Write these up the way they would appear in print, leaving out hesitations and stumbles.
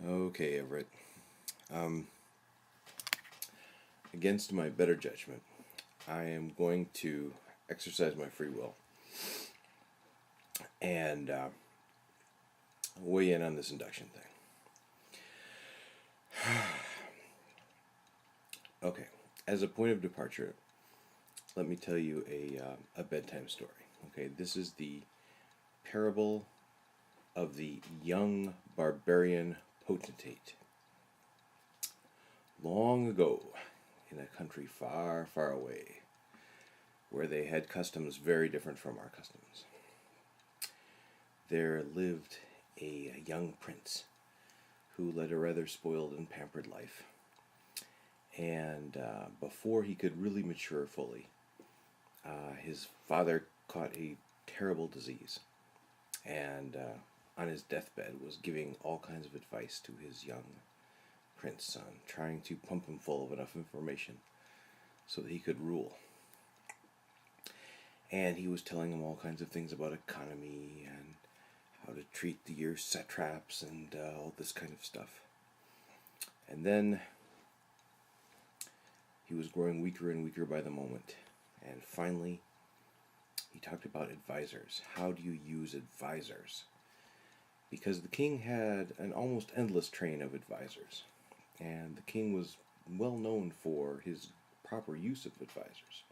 Okay, Everett. Um, Against my better judgment, I am going to exercise my free will and weigh in on this induction thing. Okay, as a point of departure, let me tell you a bedtime story. Okay, this is the parable of the young barbarian potentate. Long ago, in a country far, far away, where they had customs very different from our customs, there lived a young prince who led a rather spoiled and pampered life. And before he could really mature fully, his father caught a terrible disease, and on his deathbed was giving all kinds of advice to his young prince son, trying to pump him full of enough information so that he could rule. And he was telling him all kinds of things about economy and how to treat the year's satraps and all this kind of stuff. And then he was growing weaker and weaker by the moment. And finally, he talked about advisors. How do you use advisors? Because the king had an almost endless train of advisors. And the king was well known for his proper use of advisors.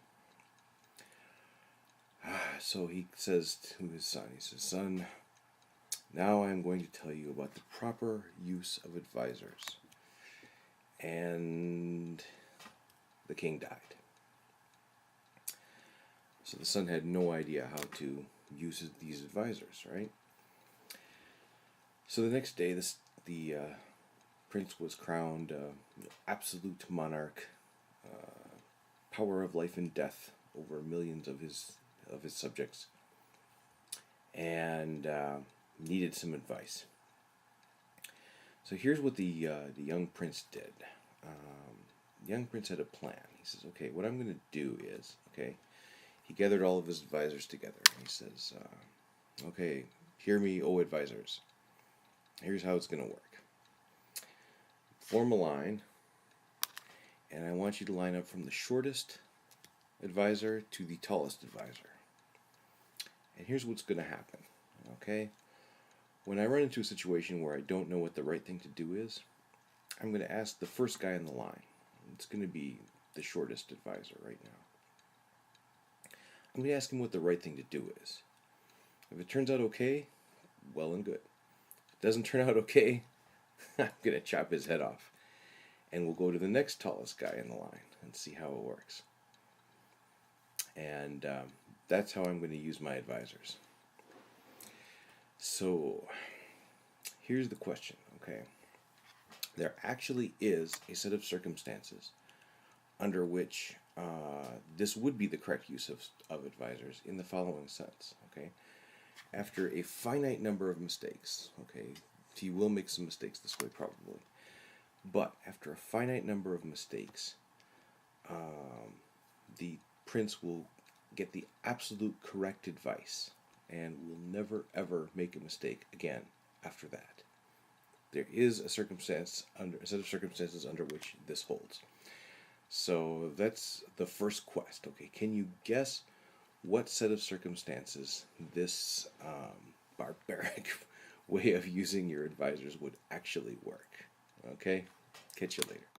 So he says to his son, he says, "Son, now I'm going to tell you about the proper use of advisors." And the king died. So the son had no idea how to use these advisors, right? So the next day, the prince was crowned absolute monarch, power of life and death over millions of his subjects, and needed some advice. So here's what the young prince did. The young prince had a plan. He says, "Okay, what I'm going to do is, okay." He gathered all of his advisors together, and he says, "Okay, hear me, O advisors. Here's how it's going to work. Form a line, and I want you to line up from the shortest advisor to the tallest advisor. And here's what's going to happen, okay? When I run into a situation where I don't know what the right thing to do is, I'm going to ask the first guy in the line. It's going to be the shortest advisor right now. I'm going to ask him what the right thing to do is. If it turns out okay, well and good. If it doesn't turn out okay, I'm going to chop his head off. And we'll go to the next tallest guy in the line and see how it works. And that's how I'm going to use my advisors." So here's the question, okay? There actually is a set of circumstances under which this would be the correct use of advisors in the following sense, okay? After a finite number of mistakes, okay, he will make some mistakes this way probably, but after a finite number of mistakes, the prince will get the absolute correct advice and will never ever make a mistake again after that. There is a set of circumstances under which this holds. So that's the first quest. Okay, can you guess what set of circumstances this barbaric way of using your advisors would actually work? Okay, catch you later.